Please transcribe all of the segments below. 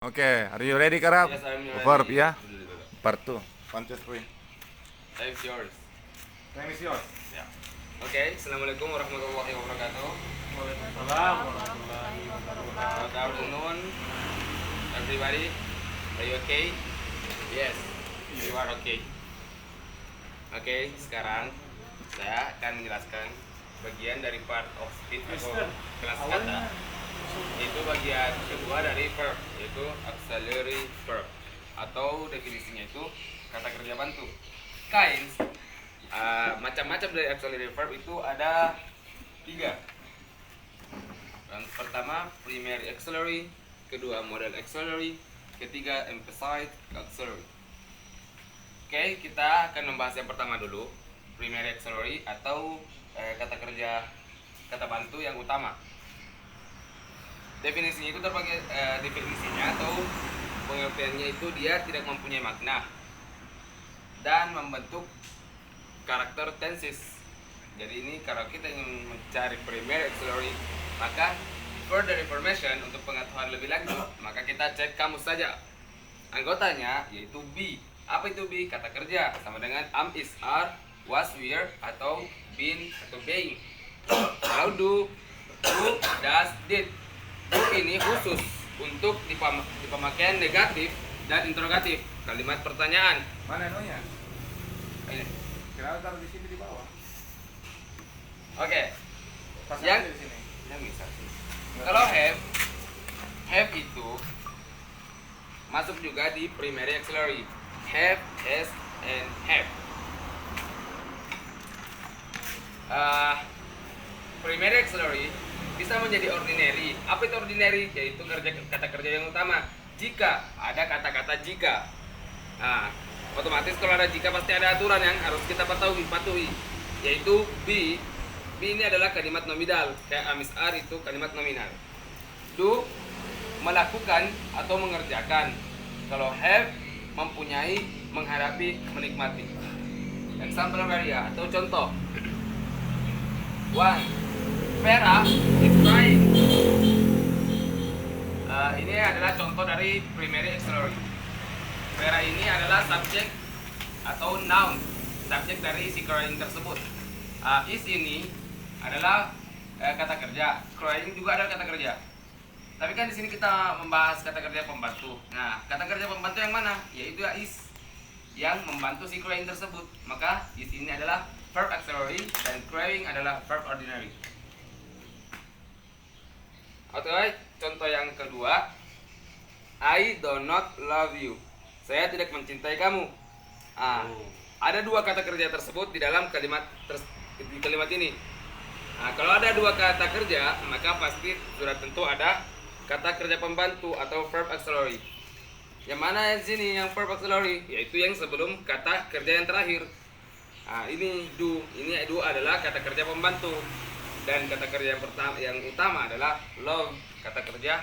Oke, are you ready, Karab? Yes, I'm ready. Verb, ya? Part 2. 1, 2, 3. Time is yours. Time is yours. Ya. Oke, assalamualaikum warahmatullahi wabarakatuh. Waalaikumsalam warahmatullahi wabarakatuh. Good afternoon, everybody. Are you okay? Yes, you are okay. Oke, sekarang saya akan menjelaskan bagian dari part of speech atau kelas kata. Itu bagian kedua dari verb, yaitu auxiliary verb, atau definisinya itu kata kerja bantu. Kinds, macam-macam dari auxiliary verb itu ada 3. Yang pertama primary auxiliary, kedua modal auxiliary, ketiga emphasized auxiliary. Oke, kita akan membahas yang pertama dulu, primary auxiliary atau kata kerja kata bantu yang utama. Definisinya itu terbagi, definisinya atau pengertiannya itu dia tidak mempunyai makna dan membentuk karakter tenses. Jadi ini kalau kita ingin mencari primary auxiliary, maka further information untuk pengetahuan lebih lanjut, maka kita cek kamus saja. Anggotanya yaitu be. Apa itu be? Kata kerja sama dengan am, is, are, was, were, atau been atau being. Kalau do, does, did. Do ini khusus untuk di pemakaian negatif dan interrogatif. Kalimat pertanyaan. Mana nonya? Ini. Kira taruh di sini di bawah. Oke. Pasang Yang aja di sini. yang bisa sih. Kalau have itu masuk juga di primary auxiliary. Have, has, and have. Primary auxiliary bisa menjadi ordinary. Apa itu ordinary? Yaitu kata kerja yang utama. Jika ada kata-kata jika, nah, otomatis kalau ada jika pasti ada aturan yang harus kita patuhi. Yaitu be. Be ini adalah kalimat nominal. Kayak am, is, are itu kalimat nominal. Do, melakukan atau mengerjakan. Kalau have, mempunyai, menghadapi, menikmati. Example area atau contoh. 1. Vera is crying. Ini adalah contoh dari primary auxiliary. Vera ini adalah subjek atau noun, subjek dari si crying tersebut. Is ini adalah kata kerja. Crying juga adalah kata kerja. Tapi kan di sini kita membahas kata kerja pembantu. Nah, kata kerja pembantu yang mana? Yaitu is yang membantu si crying tersebut. Maka is ini adalah verb auxiliary dan crying adalah verb ordinary. Oke, contoh yang kedua, I do not love you. Saya tidak mencintai kamu. Ada 2 kata kerja tersebut di dalam kalimat ini. Kalau ada 2 kata kerja, maka pasti sudah tentu ada kata kerja pembantu atau verb auxiliary. Yang mana yang sini yang verb auxiliary? Yaitu yang sebelum kata kerja yang terakhir. Ini do. Ini do adalah kata kerja pembantu. Dan kata kerja yang utama adalah love, kata kerja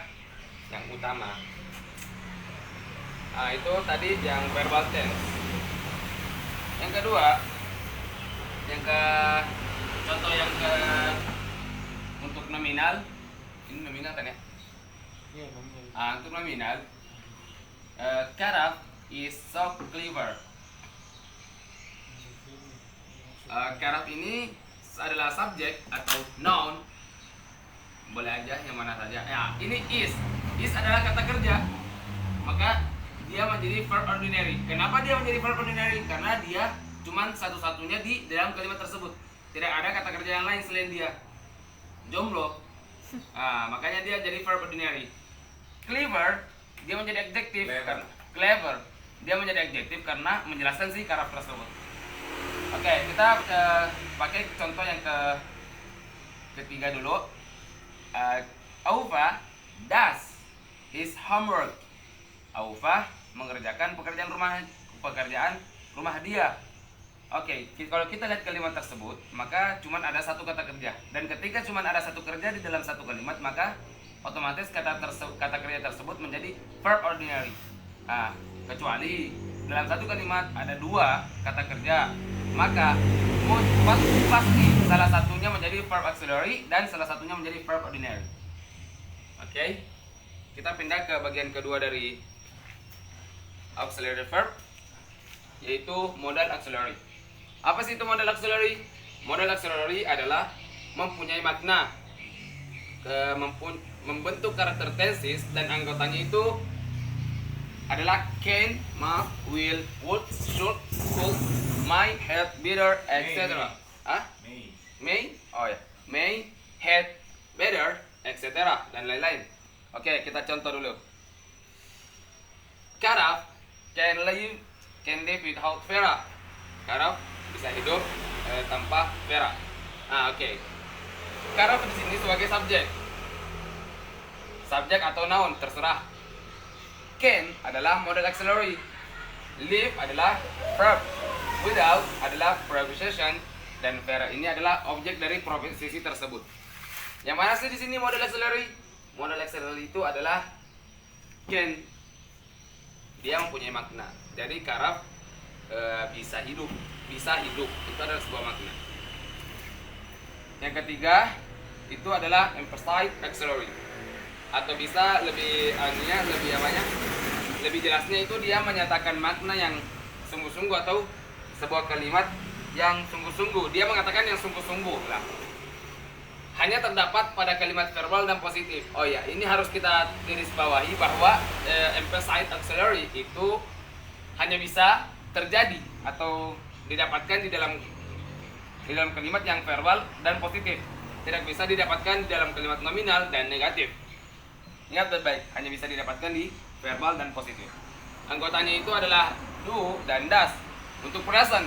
yang utama. Itu tadi yang verbal tense. Yang kedua, contoh yang untuk nominal. Ini nominal kan ya? Iya, nominal. Untuk nominal, Karab is so clever. Karab ini adalah subjek atau noun, boleh aja yang mana saja. Ini is adalah kata kerja, maka dia menjadi verb ordinary. Kenapa dia menjadi verb ordinary? Karena dia cuman satu-satunya di dalam kalimat tersebut. Tidak ada kata kerja yang lain selain dia. Jomblo, makanya dia jadi verb ordinary. Clever, dia menjadi adjektif. Clever, dia menjadi adjektif karena menjelaskan si karakter tersebut. Oke, kita pakai contoh yang ketiga dulu. Aufa does his homework. Aufa mengerjakan pekerjaan rumah dia. Oke, kalau kita lihat kalimat tersebut, maka cuma ada 1 kata kerja. Dan ketika cuma ada 1 kerja di dalam 1 kalimat, maka otomatis kata kerja tersebut menjadi verb ordinary. Kecuali dalam 1 kalimat ada 2 kata kerja, maka pasti salah satunya menjadi verb auxiliary dan salah satunya menjadi verb ordinary. Oke? kita pindah ke bagian kedua dari auxiliary verb, yaitu modal auxiliary. Apa sih itu modal auxiliary? Modal auxiliary adalah mempunyai makna, membentuk karakter tenses, dan anggotanya itu adalah can, must, will, would, should, could, might, had, better, etc. May, oh ya, may, had, better, etc. dan lain-lain. Oke, kita contoh dulu. Karaf can live without Vera. Karaf bisa hidup tanpa Vera. Oke. Karaf di sini sebagai subjek atau noun terserah. Can adalah modal auxiliary. Live adalah verb. Without adalah preposition, dan Vera ini adalah objek dari proposisi tersebut. Yang mana sih di sini modal auxiliary? Modal auxiliary itu adalah can. Dia mempunyai makna. Jadi Karaf bisa hidup. Itu adalah sebuah makna. Yang ketiga itu adalah emphasized auxiliary. Atau bisa lebih jelasnya itu dia menyatakan makna yang sungguh-sungguh atau sebuah kalimat yang sungguh-sungguh. Dia mengatakan yang sungguh-sungguh lah. Hanya terdapat pada kalimat verbal dan positif. Oh ya, ini harus kita garis bawahi bahwa emphasized auxiliary itu hanya bisa terjadi atau didapatkan di dalam kalimat yang verbal dan positif. Tidak bisa didapatkan di dalam kalimat nominal dan negatif. Ingat baik-baik, hanya bisa didapatkan di verbal dan positif. Anggotanya itu adalah do dan does untuk present.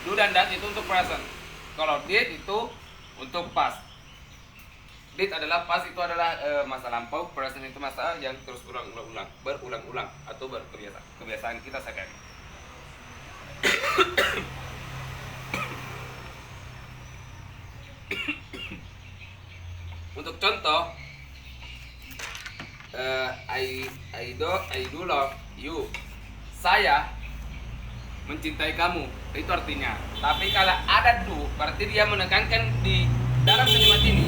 Do dan does itu untuk present. Kalau did itu untuk past. Did adalah past, itu adalah masa lampau. Present itu masa yang terus berulang-ulang atau kebiasaan kita sehari-hari. Untuk contoh, I do love you. Saya mencintai kamu. Itu artinya. Tapi kalau ada do, berarti dia menekankan di dalam kalimat ini,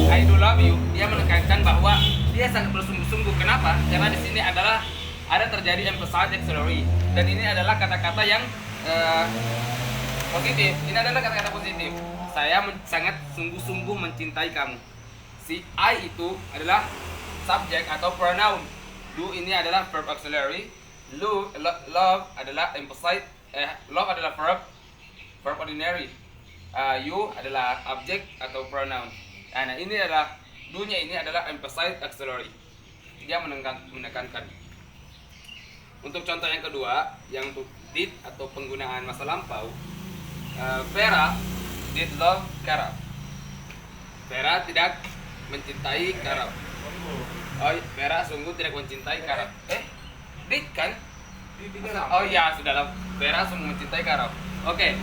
I do love you, dia menekankan bahwa dia sangat bersungguh-sungguh. Kenapa? Karena di sini adalah ada terjadi emphasized auxiliary, dan ini adalah kata-kata yang positif. Ini adalah kata-kata positif. Saya sangat sungguh-sungguh mencintai kamu. Si I itu adalah subjek atau pronoun. Do ini adalah verb auxiliary. Love adalah emphasized. Love adalah verb ordinary. You adalah objek atau pronoun. Nah, ini adalah do-nya, ini adalah emphasized auxiliary. Dia menekankan. Untuk contoh yang kedua, yang untuk did atau penggunaan masa lampau, Vera did love Karaf. Vera tidak mencintai Karaf. Oh, Vera sungguh tidak mencintai Karaf. Did kan? Oh iya, sudahlah. Vera sungguh mencintai Karaf. Oke.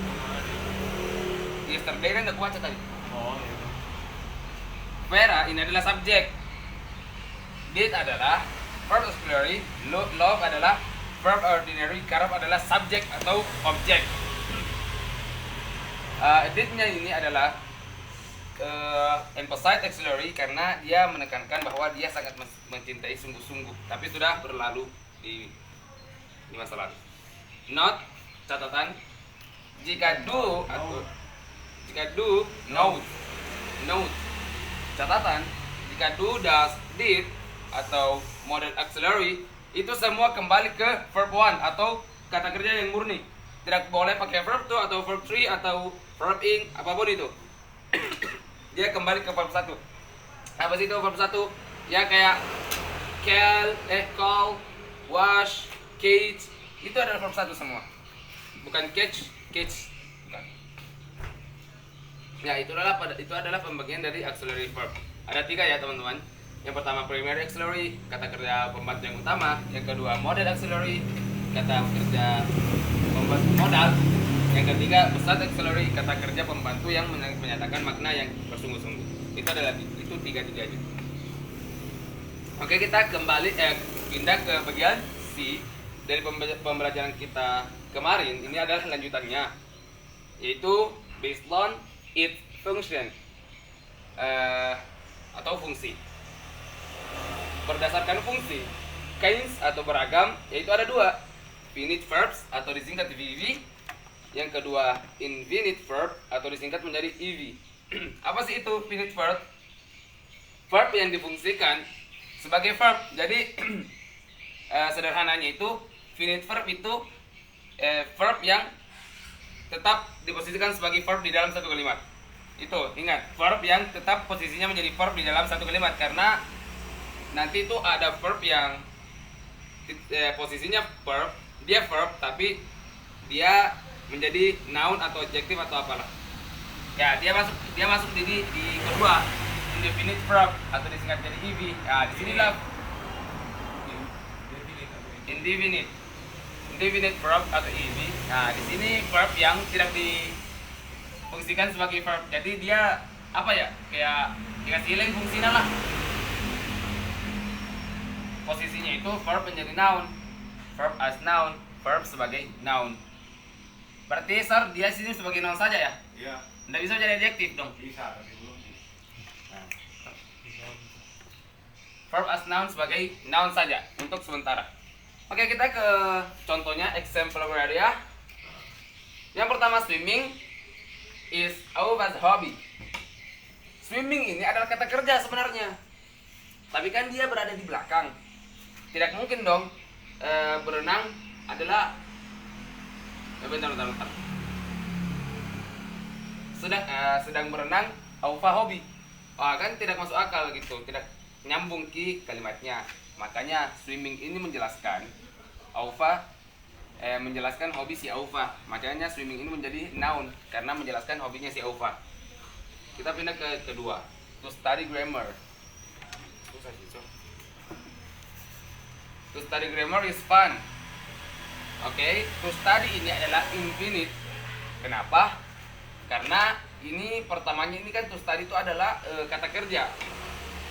Yesterday kan udah kuat tadi. Oh, iya. Vera ini adalah subjek. Did adalah verb auxiliary. Love adalah verb ordinary. Karaf adalah subjek atau objek. Did-nya ini adalah emphasized auxiliary karena dia menekankan bahwa dia sangat mencintai sungguh-sungguh, tapi sudah berlalu di masa lalu. Note, catatan, jika do note, catatan, jika do, does, did atau modal auxiliary itu semua kembali ke verb 1 atau kata kerja yang murni. Tidak boleh pakai verb 2 atau verb 3 atau verb ing, apapun itu. Dia kembali ke verb 1. Apa sih itu verb 1? Ya kayak call, wash, catch, itu adalah verb 1 semua. Bukan catch, bukan. Ya, itu adalah pembagian dari auxiliary verb. Ada 3 ya, teman-teman. Yang pertama primary auxiliary, kata kerja pembantu yang utama. Yang kedua modal auxiliary, kata kerja pembantu modal. Yang ketiga besar auxiliary, kata kerja pembantu yang menyatakan makna yang bersungguh-sungguh. Itu adalah tiga-tiganya. Oke, kita kembali pindah ke bagian C dari pembelajaran kita kemarin. Ini adalah lanjutannya, yaitu based on its function atau fungsi. berdasarkan fungsi. Kinds atau beragam, yaitu ada dua, finite verbs atau disingkat VV. Yang kedua, infinite verb atau disingkat menjadi EV. Apa sih itu finite verb? Verb yang difungsikan sebagai verb. Jadi sederhananya itu finite verb itu verb yang tetap diposisikan sebagai verb di dalam satu kalimat. Itu ingat, verb yang tetap posisinya menjadi verb di dalam satu kalimat, karena nanti itu ada verb yang posisinya verb, dia verb tapi dia menjadi noun atau adjektif atau apalah. Ya, dia masuk di kedua, indefinite verb atau disingkat jadi EV. Ya, di sinilah indefinite verb atau EV. Nah, di sini verb yang tidak difungsikan sebagai verb. Jadi dia apa ya? Kayak dikasih lain fungsinya lah. Posisinya itu verb menjadi noun. Verb as noun, verb sebagai noun. Berarti Sir, dia sini sebagai noun saja ya? Iya. Nggak bisa jadi adjektif dong. Bisa, tapi belum sih. Nah. Verb as noun sebagai noun saja untuk sementara. Oke, kita ke contohnya, example area. Yang pertama, swimming is our hobby. Swimming ini adalah kata kerja sebenarnya, tapi kan dia berada di belakang. Tidak mungkin dong berenang adalah bentar. Sedang berenang aufa hobi. Wah, kan tidak masuk akal gitu, tidak nyambung ki kalimatnya. Makanya swimming ini menjelaskan aufa menjelaskan hobi si aufa. Makanya swimming ini menjadi noun karena menjelaskan hobinya si aufa. Kita pindah ke kedua, to study grammar. To study grammar is fun. Oke, to study ini adalah infinite. Kenapa? Karena ini pertamanya ini kan to study itu adalah kata kerja.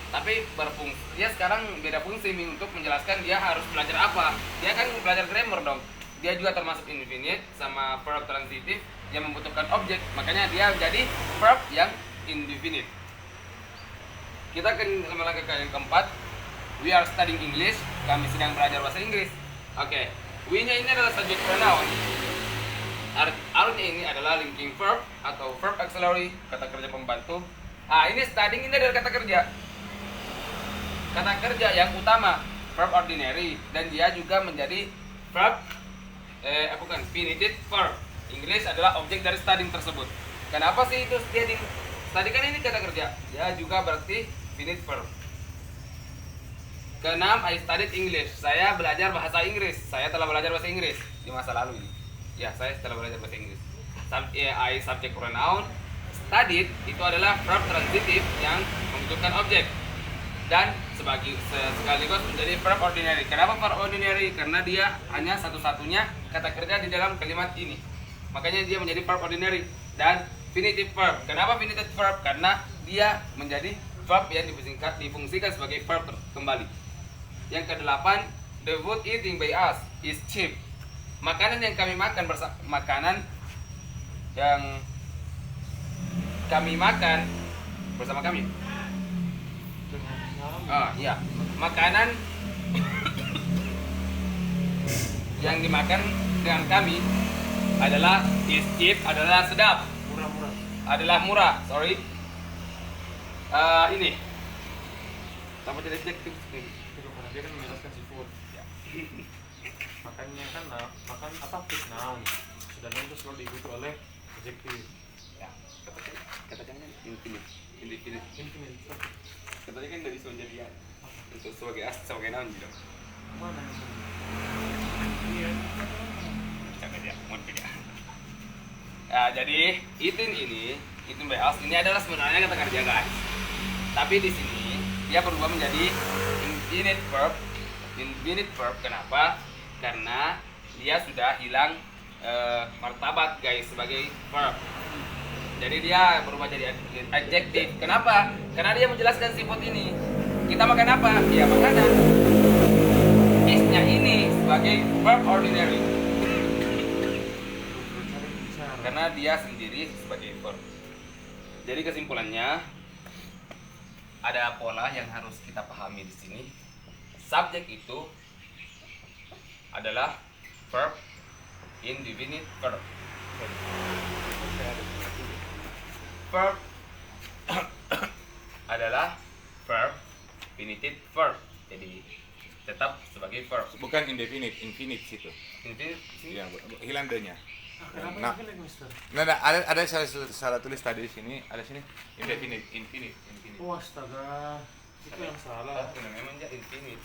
Tapi berfungsi, dia sekarang beda fungsi untuk menjelaskan dia harus belajar apa. Dia kan belajar grammar dong. Dia juga termasuk infinite sama verb transitive yang membutuhkan objek. Makanya dia jadi verb yang indefinite. Kita akan lagi ke yang keempat. We are studying English. Kami sedang belajar bahasa Inggris. Oke. We-nya ini adalah subject pronoun. R-nya ini adalah linking verb atau verb auxiliary, kata kerja pembantu. Ini studying ini adalah kata kerja. Kata kerja yang utama, verb ordinary, dan dia juga menjadi verb infinitive verb. English adalah objek dari studying tersebut. Kenapa sih itu dia di study kan ini kata kerja? Ya juga berarti infinitive verb. Keenam, I studied English. Saya belajar bahasa Inggris. Saya telah belajar bahasa Inggris di masa lalu ini. Ya, saya telah belajar bahasa Inggris. I subject pronoun. Studied itu adalah verb transitive yang membutuhkan objek dan sekaligus menjadi verb ordinary. Kenapa verb ordinary? Karena dia hanya satu-satunya kata kerja di dalam kalimat ini. Makanya dia menjadi verb ordinary. Dan infinitive verb. Kenapa infinitive verb? Karena dia menjadi verb yang difungsikan sebagai verb kembali. Yang kedelapan, the food eating by us is cheap. Makanan yang kami makan bersama kami. Iya. Makanan yang dimakan dengan kami adalah is cheap, adalah sedap. Murah-murah. Adalah murah, sorry. Ini. Sama jadi adjektif ini. Karena dia kan menjelaskan seafood. Ya. Makannya kan makan apa fish noun. Sedangkan itu selalu diikuti oleh adjektif. Ya. Katakan infinite. Infinite. Katanya kan dari sonjadian. Untuk sebagai noun gitu. Mana? Iya. Jangan ya, mohon tidak. Ya, jadi itu bahas ini adalah sebenarnya kata kerja guys. Tapi di sini dia berubah menjadi infinite verb. Kenapa? Karena dia sudah hilang martabat guys sebagai verb. Jadi dia berubah jadi adjektif. Kenapa? Karena dia menjelaskan sifat ini. Kita makan apa? Ya makanan. Is-nya ini sebagai verb ordinary. Karena dia sendiri sebagai verb. Jadi kesimpulannya ada pola yang harus kita pahami di sini. subjek itu adalah verb indefinite verb. Verb adalah verb infinitive verb. Jadi tetap sebagai verb. Bukan indefinite, infinite situ. Infinite Iya, hilang D-nya. Kenapa Nah. infinite, Mister? Nah, ada salah tulis tadi di sini, ada sini indefinite, infinite. Oh, astaga. Itu yang salah. Memang ya infinite.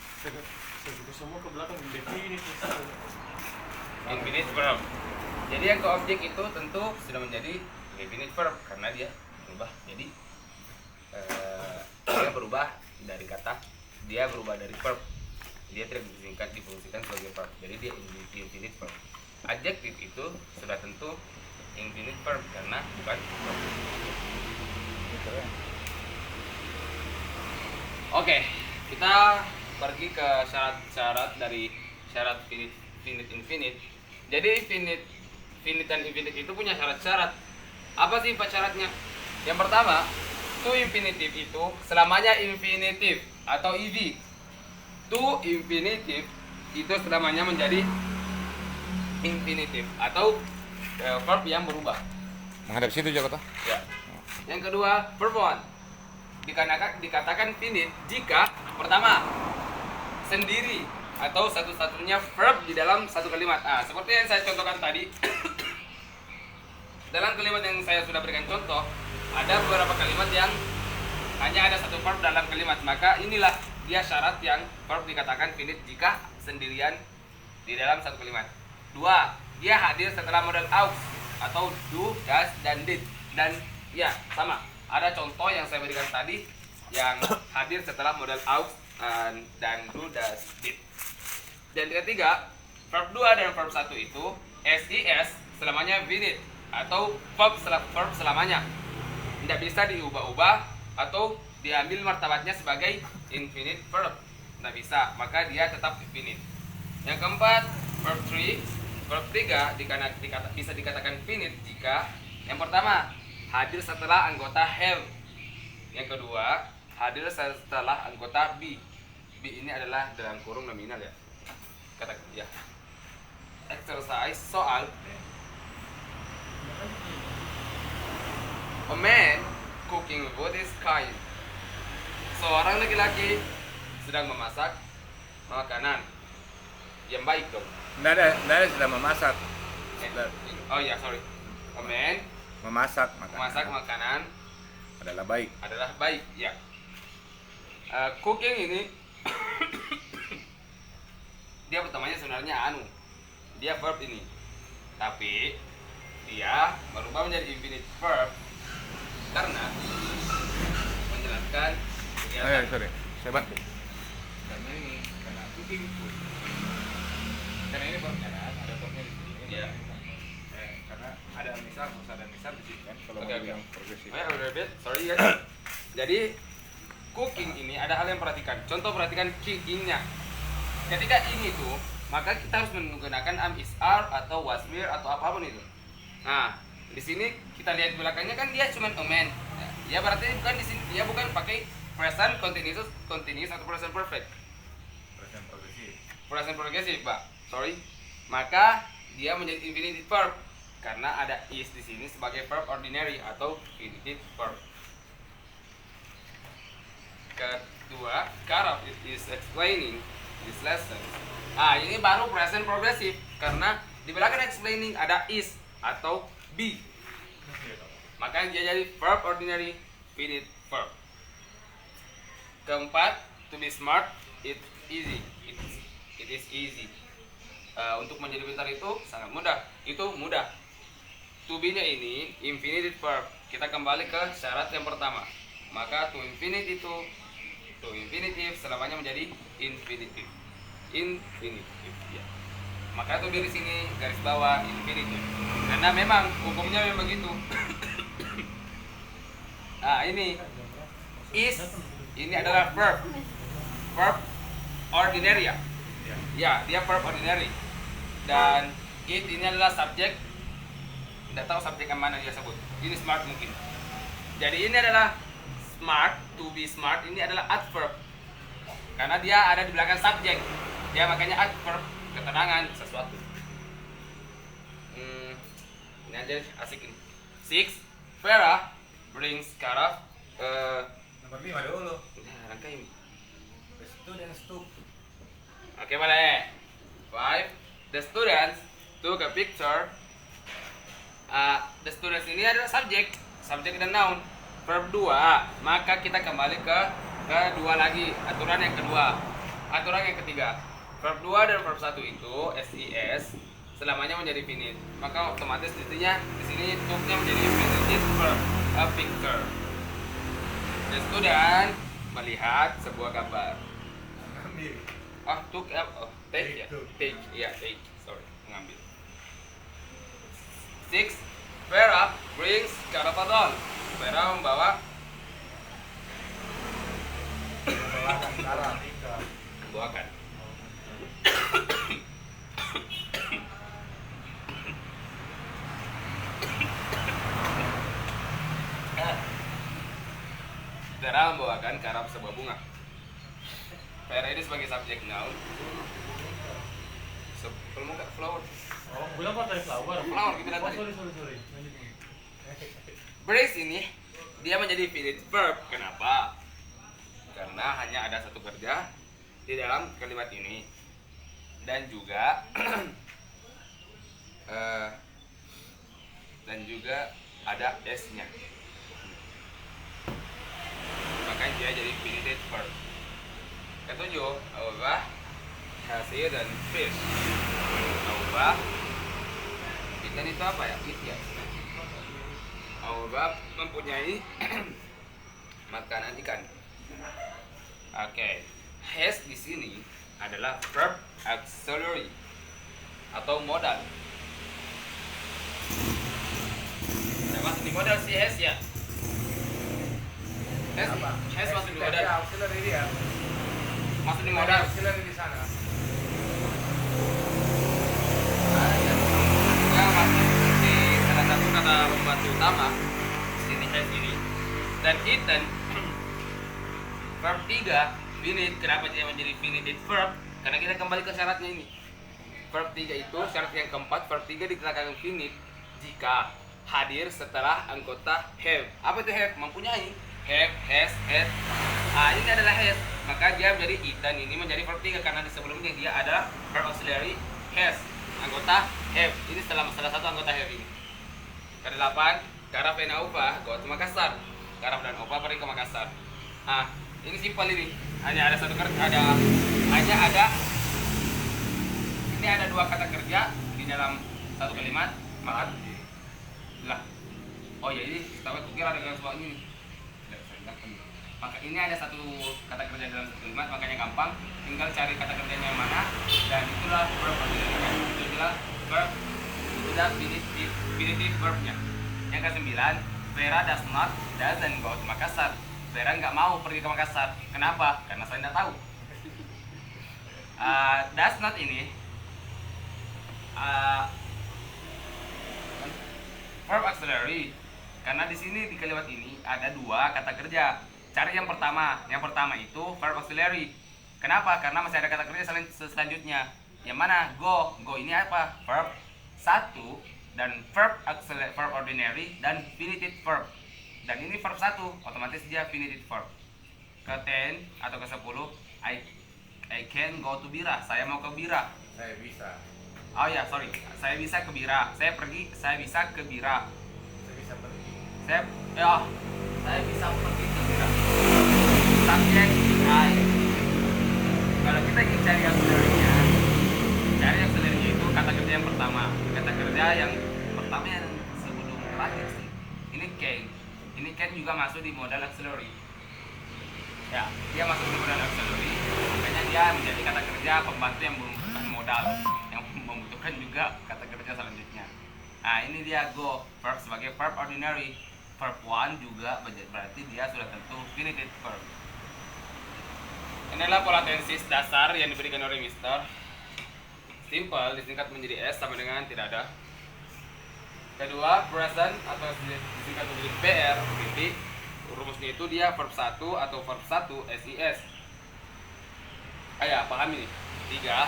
Segitu semua ke belakang indefinite, Mister. Infinite verb. Jadi yang ke objek itu tentu sudah menjadi indefinite verb karena dia berubah. Jadi dia berubah dari kata, dia berubah dari verb. Dia tidak difungsikan sebagai verb. Jadi dia infinite verb. Adjektif itu sudah tentu infinite verb karena bukan verb. Oke, kita pergi ke syarat-syarat dari syarat finite infinite. Jadi finite dan infinite itu punya syarat-syarat. Apa sih 4 syaratnya? Yang pertama, to infinitive itu selamanya infinitive atau ed. To infinitive itu selamanya menjadi infinitive atau verb yang berubah. Menghadap situ Jakarta. Ya. Yang kedua, verb one. Dikatakan finite jika pertama sendiri atau satu-satunya verb di dalam satu kalimat. Seperti yang saya contohkan tadi. Dalam kalimat yang saya sudah berikan contoh, ada beberapa kalimat yang hanya ada satu verb dalam kalimat. Maka inilah dia syarat yang verb dikatakan finite jika sendirian di dalam satu kalimat. 2. Dia hadir setelah modal aux atau do, does, dan did. Dan ya, sama. Ada contoh yang saya berikan tadi yang hadir setelah modal aux dan do, does, did. Dan ketiga, verb 2 dan verb 1 itu SIS selamanya finite atau verb selamanya. Tidak bisa diubah-ubah atau diambil martabatnya sebagai infinite verb. Tidak bisa, maka dia tetap finite. Yang keempat, verb 3. Verb 3 bisa dikatakan finite jika yang pertama hadir setelah anggota have. Yang kedua, hadir setelah anggota be. Be ini adalah dalam kurung nominal ya. Kata ya. Exercise soal. A man cooking food is kind. Seorang laki-laki sedang memasak makanan yang baik dong. Nggak ada sudah memasak. Oh ya, sorry. A man Memasak makanan. memasak makanan Adalah baik. adalah baik, ya. Cooking ini dia pertamanya sebenarnya dia verb ini, tapi dia berubah menjadi infinite verb karena menjelaskan kegiatan. Sorry. Saya bantu. Karena ini karena cooking food. Karena ini verbnya kan, ada verbnya di sini. Iya. Karena ada misal, harus ada misal di sini kan. Kalau Oke, mau oke. bilang progresif. Sorry ya. Jadi cooking ini ada hal yang perhatikan. Contoh perhatikan kickingnya. Ketika ini tuh, maka kita harus menggunakan am is are atau was were atau apapun itu. Nah, di sini kita lihat belakangnya kan dia cuma a man. Ya berarti bukan di sini dia bukan pakai present continuous atau present perfect. Present progresif. Present progressive, Pak. Sorry. Maka dia menjadi infinitive verb karena ada is di sini sebagai verb ordinary atau infinitive verb. Kedua, Karab is explaining this lesson. Ini baru present progressive karena di belakang explaining ada is atau be. Maka dia jadi verb ordinary finite verb. Keempat, to be smart it easy. It is easy. Untuk menjadi pintar itu sangat mudah. Itu mudah. To be-nya ini infinitive verb. Kita kembali ke syarat yang pertama. Maka to infinitive selamanya menjadi infinitive. Infinitive ya. Maka to be di sini garis bawah infinitive. Karena memang hukumnya memang begitu. Ini is ini adalah verb ordinary ya. Ya, dia verb ordinary. Dan it ini adalah subjek. Tidak tahu subjek yang mana dia sebut. Ini smart mungkin. Jadi ini adalah smart, to be smart ini adalah adverb. Karena dia ada di belakang subjek. Dia makanya adverb, keterangan sesuatu. Ini aja asik ini. 6. Vera brings Karaf Nomor 5 dulu. rangkai. The students took. Oke, boleh. 5. The students took a picture. The students ini adalah subjek dan noun. Verb 2, maka kita kembali ke kedua lagi, aturan yang kedua. Aturan yang ketiga, verb 2 dan verb 1 itu SIS selamanya menjadi finite. Maka otomatis di sini took-nya menjadi infinitive verb, a picture. The student melihat sebuah gambar. Ambil. Took take ya. Take. Take. Sorry, mengambil. 6. Vera brings Karafadol. Vera membawa membawakan. Vera membawakan karaf sebuah bunga. Vera ini sebagai subjek noun. Kalau mau flower. Oh, bilang kok tadi flower. Flower kita bilang Oh, tadi. sorry. Lanjut. Brings ini dia menjadi finite verb. Kenapa? Karena hanya ada satu kerja di dalam kalimat ini dan juga ada s-nya. Makanya dia jadi finite verb. Ketujuh, Aura, hasil dan fish. Aura, ikan itu apa ya? Ikan. Aura mempunyai makanan ikan. Oke, has di sini adalah verb auxiliary atau modal. Nah, masuk di modal si has ya. Has masuk di modal. Auxiliary dia. Masuk di modal. Auxiliary di sana. Yang masuk di salah satu kata pembantu utama sini has ini. Dan eaten verb 3 finite. Kenapa dia menjadi finite verb? Karena kita kembali ke syaratnya ini. Verb 3 itu syarat yang keempat, verb 3 dikatakan finite jika hadir setelah anggota have. Apa itu have? Mempunyai. Have, has, had. Ini adalah has. Maka dia menjadi eaten, ini menjadi verb 3 karena di sebelumnya dia ada verb auxiliary has. Anggota have. Ini salah satu anggota have ini. Ke-8, Karaf dan Aufa go to Makassar. Karaf dan Aufa pergi ke Makassar. Ini simpel ini. Hanya ada satu kerja, ini ada dua kata kerja di dalam satu kalimat. Maka oh ya, ini tahu aku kira dengan soal ini. Maka ini ada satu kata kerja dalam satu kalimat, makanya gampang. Tinggal cari kata kerjanya yang mana dan itulah verb auxiliary. Itulah verb, itulah infinitive verbnya. Yang ke-9, Vera doesn't go to Makassar. Vera nggak mau pergi ke Makassar. Kenapa? Karena saya nggak tahu. Does not ini verb auxiliary. Karena di sini di kalimat ini ada dua kata kerja. Cari yang pertama. Yang pertama itu verb auxiliary. Kenapa? Karena masih ada kata kerja selanjutnya. Yang mana? Go. Go ini apa? Verb 1 dan verb auxiliary, verb ordinary dan infinitive verb. Dan ini verb 1, otomatis dia infinitive verb. Ke-10 atau ke-10, I can go to Bira. Saya mau ke Bira. Saya bisa. Oh ya, sorry. Saya bisa ke Bira. Saya bisa ke Bira. Saya bisa pergi. Saya bisa pergi ke Bira. Subjek I. Kalau kita ingin cari auxiliary-nya, itu kata kerja yang pertama. Kata kerja yang pertama yang sebelum terakhir sih. Ini can. Ini can juga masuk di modal auxiliary. Ya, dia masuk di modal auxiliary. Makanya dia menjadi kata kerja pembantu yang membutuhkan modal, yang membutuhkan juga kata kerja selanjutnya. Nah, ini dia go, verb sebagai verb ordinary. Verb 1 juga berarti dia sudah tentu infinitive verb. Inilah pola tensis dasar yang diberikan oleh Mister. Simple disingkat menjadi S sama dengan tidak ada. Kedua, present atau disingkat menjadi PR, rumusnya itu dia verb 1 atau verb 1 SIS. Ya, paham ini. 3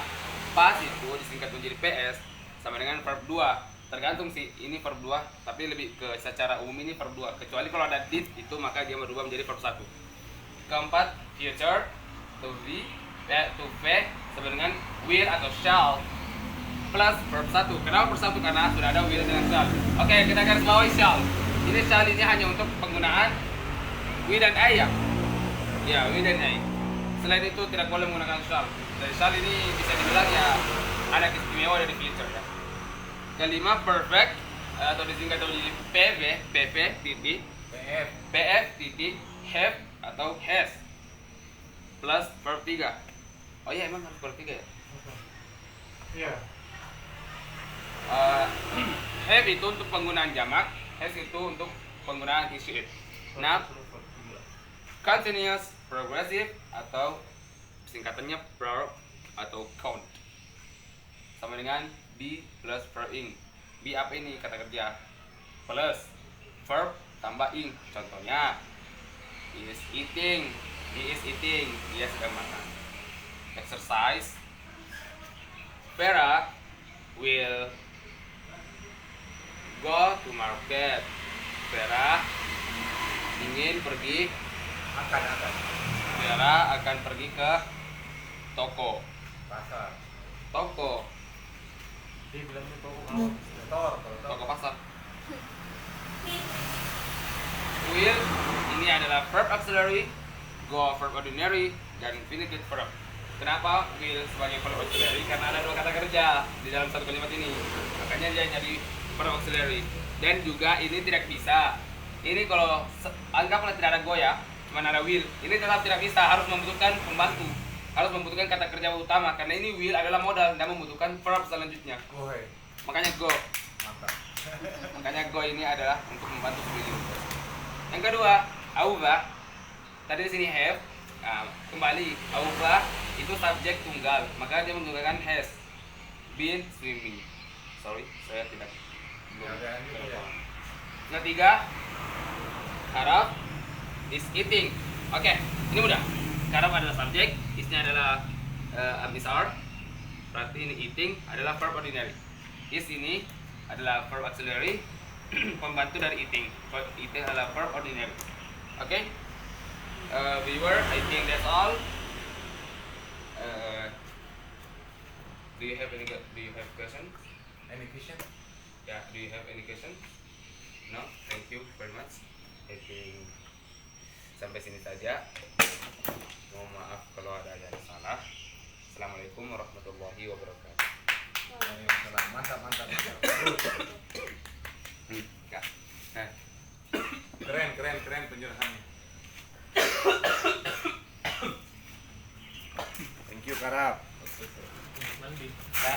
pas itu disingkat menjadi PS sama dengan verb 2. Tergantung sih, ini verb 2, tapi lebih ke secara umum ini verb 2. Kecuali kalau ada did itu maka dia berubah menjadi verb 1. Keempat, future to be, to be sama dengan will atau shall plus verb 1. Kenapa verb 1? Karena sudah ada will dengan shall. Oke, kita garis bawahi shall. Ini shall ini hanya untuk penggunaan we dan I ya. Ya, we dan I. Selain itu tidak boleh menggunakan shall. Dari shall ini bisa dibilang ya ada istimewa dari future ya. Kelima, perfect atau disingkat menjadi PV, PV titik, PF titik, have atau has plus verb 3. Oh iya, emang harus verb 3 ya? Iya. Have itu untuk penggunaan jamak, has itu untuk penggunaan issue it. Nah, continuous progressive atau singkatannya verb atau count sama dengan be plus verb ing. Be apa ini kata kerja plus verb tambah ing. Contohnya he is eating, dia sedang makan. Exercise, Vera will go to market. Vera ingin pergi, Vera akan pergi ke toko. Toko, Dia bilangnya toko pasar. Will ini adalah verb auxiliary, go verb ordinary, dan infinitive verb. Kenapa will sebagai verb auxiliary? Karena ada 2 kata kerja di dalam satu kalimat ini, makanya dia jadi verb auxiliary. Dan juga ini tidak bisa. Ini kalau anggaplah tidak ada go ya, cuma ada will. Ini tetap tidak bisa, harus membutuhkan pembantu, harus membutuhkan kata kerja utama. Karena ini will adalah modal dan membutuhkan verb selanjutnya. Makanya go. Makanya go ini adalah untuk membantu spelling. Yang kedua, auba. Tadi di sini have. Nah, kembali auba itu subjek tunggal, maka dia menggunakan has been swimming. Sorry, saya tidak. Yang ketiga, Karaf is eating. Oke, ini mudah. Karaf adalah subjek, isnya adalah abisar. Berarti ini eating adalah verb ordinary. Is ini adalah verb auxiliary, pembantu dari eating. Eating adalah verb ordinary. Oke, viewer, I think that's all. Do you have questions? Any question? Yeah, do you have any question? No, thank you very much. I think sampai sini saja. Mohon maaf kalau ada yang salah. Assalamualaikum warahmatullahi wabarakatuh. Mantap. Ya. Nah, Keren penjelasannya. Thank you, Karab. mandi. ya.